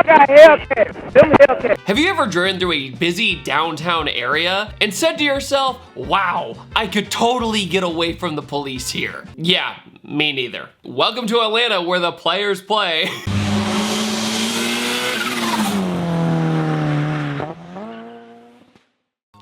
got Hellcat. Them Hellcat. Have you ever driven through a busy downtown area and said to yourself, wow, I could totally get away from the police here? Yeah, me neither. Welcome to Atlanta, where the players play.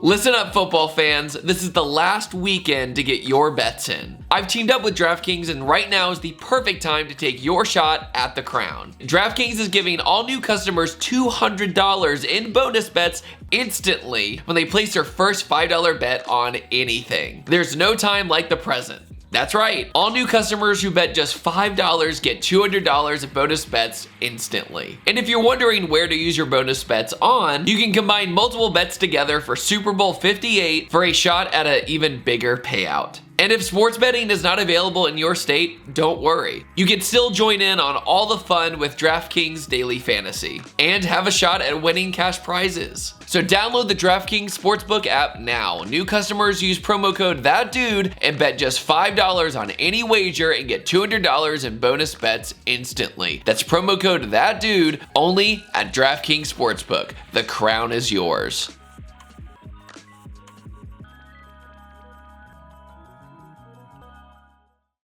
Listen up, football fans. This is the last weekend to get your bets in. I've teamed up with DraftKings, and right now is the perfect time to take your shot at the crown. DraftKings is giving all new customers $200 in bonus bets instantly when they place their first $5 bet on anything. There's no time like the present. That's right, all new customers who bet just $5 get $200 in bonus bets instantly. And if you're wondering where to use your bonus bets on, you can combine multiple bets together for Super Bowl 58 for a shot at an even bigger payout. And if sports betting is not available in your state, don't worry. You can still join in on all the fun with DraftKings Daily Fantasy and have a shot at winning cash prizes. So download the DraftKings Sportsbook app now. New customers use promo code ThatDude and bet just $5 on any wager and get $200 in bonus bets instantly. That's promo code ThatDude only at DraftKings Sportsbook. The crown is yours.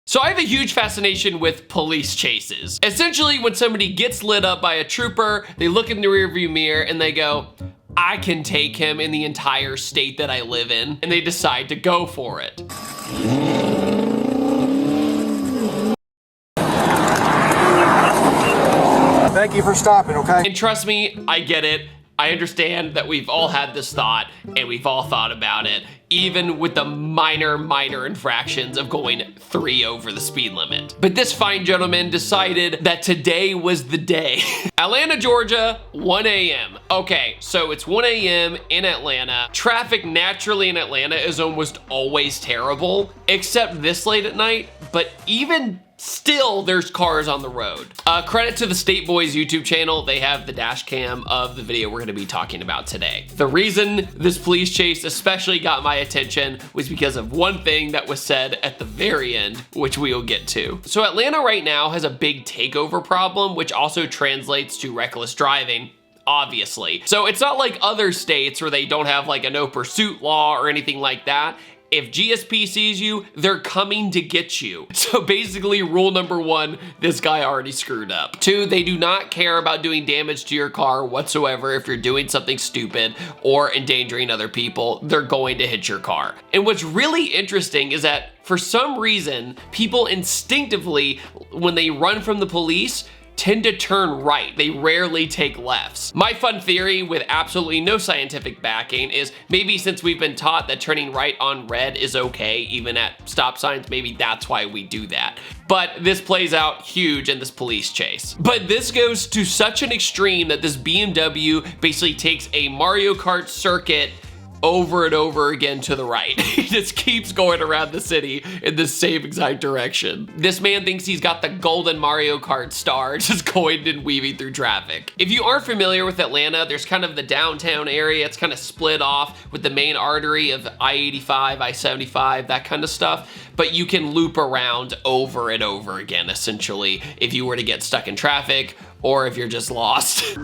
So I have a huge fascination with police chases. Essentially, when somebody gets lit up by a trooper, they look in the rearview mirror and they go, I can take him in the entire state that I live in, and they decide to go for it. Thank you for stopping, okay? And trust me, I get it. I understand that we've all had this thought and we've all thought about it, even with the minor infractions of going 3 over the speed limit. But this fine gentleman decided that today was the day. Atlanta, Georgia, 1 a.m. Okay, so it's 1 a.m. in Atlanta. Traffic naturally in Atlanta is almost always terrible, except this late at night, but even still, there's cars on the road. Credit to the State Boys YouTube channel. They have the dash cam of the video we're gonna be talking about today. The reason this police chase especially got my attention was because of one thing that was said at the very end, which we will get to. So Atlanta right now has a big takeover problem, which also translates to reckless driving, obviously. So it's not like other states where they don't have like a no pursuit law or anything like that. If GSP sees you, they're coming to get you. So basically, rule number 1, this guy already screwed up. 2, they do not care about doing damage to your car whatsoever if you're doing something stupid or endangering other people. They're going to hit your car. And what's really interesting is that for some reason, people instinctively, when they run from the police, tend to turn right. They rarely take lefts. My fun theory with absolutely no scientific backing is maybe since we've been taught that turning right on red is okay, even at stop signs, maybe that's why we do that. But this plays out huge in this police chase. But this goes to such an extreme that this BMW basically takes a Mario Kart circuit over and over again to the right. He just keeps going around the city in the same exact direction. This man thinks he's got the golden Mario Kart star, just going and weaving through traffic. If you aren't familiar with Atlanta, there's kind of the downtown area. It's kind of split off with the main artery of I-85, I-75, that kind of stuff. But you can loop around over and over again, essentially, if you were to get stuck in traffic or if you're just lost.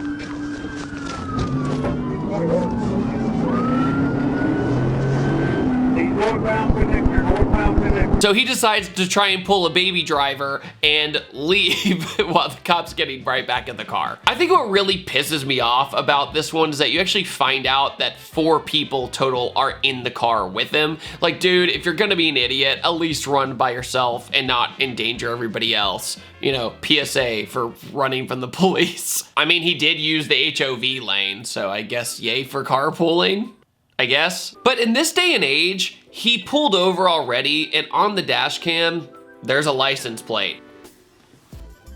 So he decides to try and pull a baby driver and leave while the cop's getting right back in the car. I think what really pisses me off about this one is that you actually find out that 4 people total are in the car with him. Like, dude, if you're gonna be an idiot, at least run by yourself and not endanger everybody else. You know, PSA for running from the police. I mean, he did use the HOV lane, so I guess yay for carpooling, I guess. But in this day and age, he pulled over already, and on the dash cam, there's a license plate.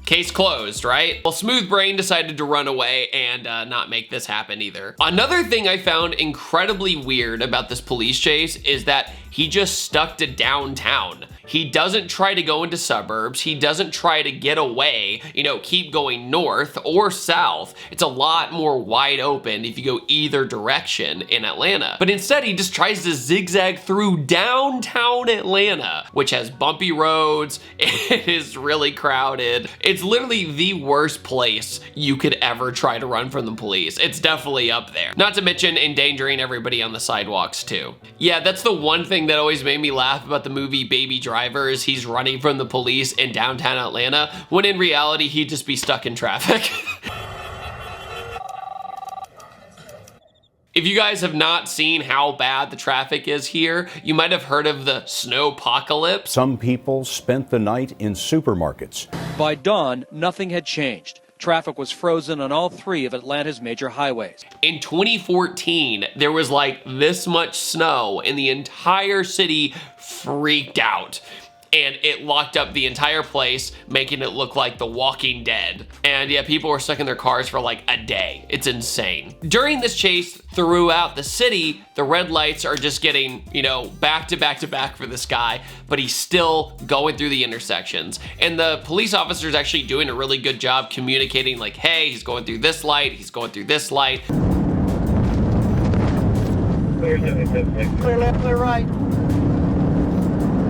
Case closed, right? Well, Smooth Brain decided to run away and not make this happen either. Another thing I found incredibly weird about this police chase is that he just stuck to downtown. He doesn't try to go into suburbs. He doesn't try to get away, you know, keep going north or south. It's a lot more wide open if you go either direction in Atlanta. But instead, he just tries to zigzag through downtown Atlanta, which has bumpy roads. It is really crowded. It's literally the worst place you could ever try to run from the police. It's definitely up there. Not to mention endangering everybody on the sidewalks too. Yeah, that's the one thing that always made me laugh about the movie Baby Driver is he's running from the police in downtown Atlanta, when in reality, he'd just be stuck in traffic. If you guys have not seen how bad the traffic is here, you might have heard of the snowpocalypse. Some people spent the night in supermarkets. By dawn, nothing had changed. Traffic was frozen on all 3 of Atlanta's major highways. In 2014, there was like this much snow and the entire city freaked out. And it locked up the entire place, making it look like The Walking Dead. And yeah, people were stuck in their cars for like a day. It's insane. During this chase throughout the city, the red lights are just getting, you know, back to back to back for this guy, but he's still going through the intersections. And the police officer is actually doing a really good job communicating like, hey, he's going through this light, he's going through this light. Clear left, clear right.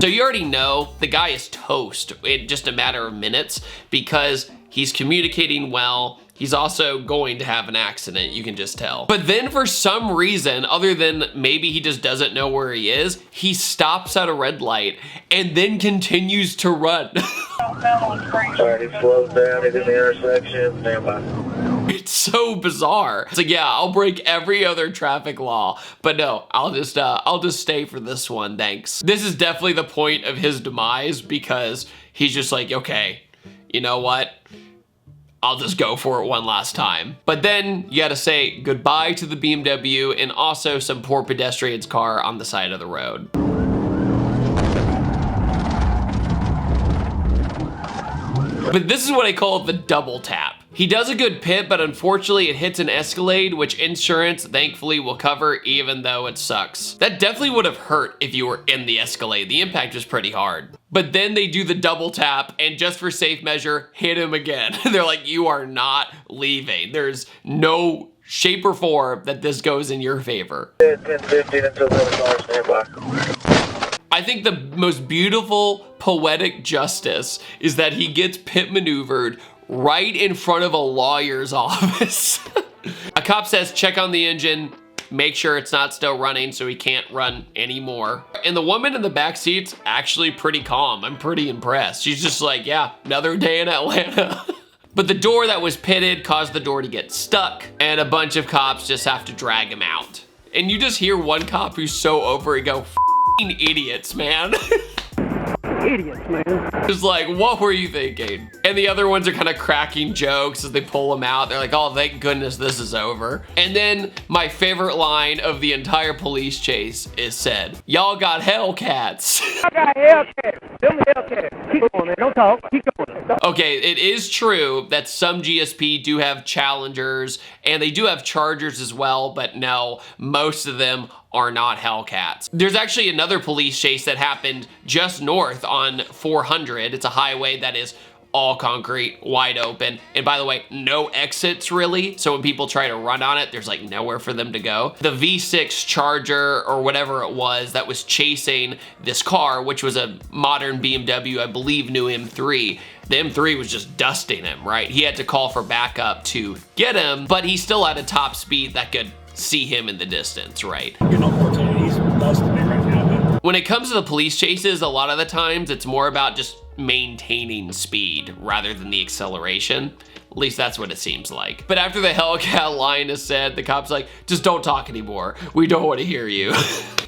So you already know the guy is toast in just a matter of minutes because he's communicating well. He's also going to have an accident, you can just tell. But then for some reason, other than maybe he just doesn't know where he is, he stops at a red light and then continues to run. Alright, he slows down, he's in the intersection, standby. It's so bizarre. It's like, yeah, I'll break every other traffic law, but no, I'll just stay for this one, thanks. This is definitely the point of his demise because he's just like, okay, you know what? I'll just go for it one last time. But then you gotta say goodbye to the BMW and also some poor pedestrian's car on the side of the road. But this is what I call the double tap. He does a good pit, but unfortunately it hits an Escalade, which insurance thankfully will cover even though it sucks. That definitely would have hurt if you were in the Escalade. The impact was pretty hard. But then they do the double tap and just for safe measure, hit him again. They're like, you are not leaving. There's no shape or form that this goes in your favor. 10-15 until the other car, standby. I think the most beautiful poetic justice is that he gets pit maneuvered right in front of a lawyer's office. A cop says, check on the engine, make sure it's not still running so he can't run anymore. And the woman in the back seat's actually pretty calm. I'm pretty impressed. She's just like, yeah, another day in Atlanta. But the door that was pitted caused the door to get stuck and a bunch of cops just have to drag him out. And you just hear one cop who's so over it go, f***ing idiots, man. Idiots, man. Just like, what were you thinking? And the other ones are kind of cracking jokes as they pull them out. They're like, oh, thank goodness this is over. And then my favorite line of the entire police chase is said, y'all got Hellcats. I got Hellcat. Them Hellcats. Keep going, man. Don't talk. Keep going. Okay, it is true that some GSP do have Challengers and they do have Chargers as well, but no, most of them are not Hellcats. There's actually another police chase that happened just north on 400. It's a highway that is all concrete, wide open. And by the way, no exits really. So when people try to run on it, there's like nowhere for them to go. The V6 Charger or whatever it was that was chasing this car, which was a modern BMW, I believe new M3. The M3 was just dusting him, right? He had to call for backup to get him, but he still had a top speed that could see him in the distance, right? Getting opportunities busting me right now. But when it comes to the police chases, a lot of the times it's more about just maintaining speed rather than the acceleration. At least that's what it seems like. But after the Hellcat line is said, the cop's like, just don't talk anymore. We don't want to hear you.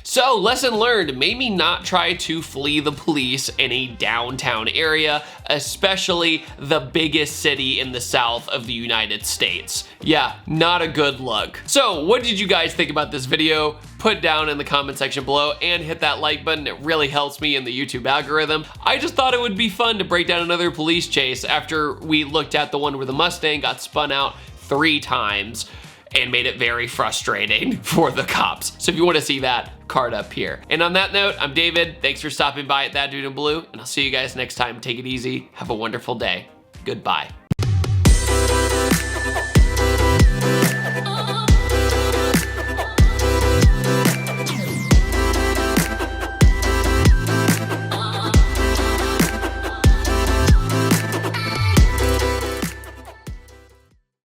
So lesson learned, maybe not try to flee the police in a downtown area, especially the biggest city in the south of the United States. Yeah, not a good look. So what did you guys think about this video? Put down in the comment section below and hit that like button. It really helps me in the YouTube algorithm. I just thought it would be fun to break down another police chase after we looked at the one where the Mustang got spun out 3 times. and made it very frustrating for the cops. So if you want to see that, card up here. And on that note, I'm David. Thanks for stopping by at That Dude in Blue, and I'll see you guys next time. Take it easy. Have a wonderful day. Goodbye.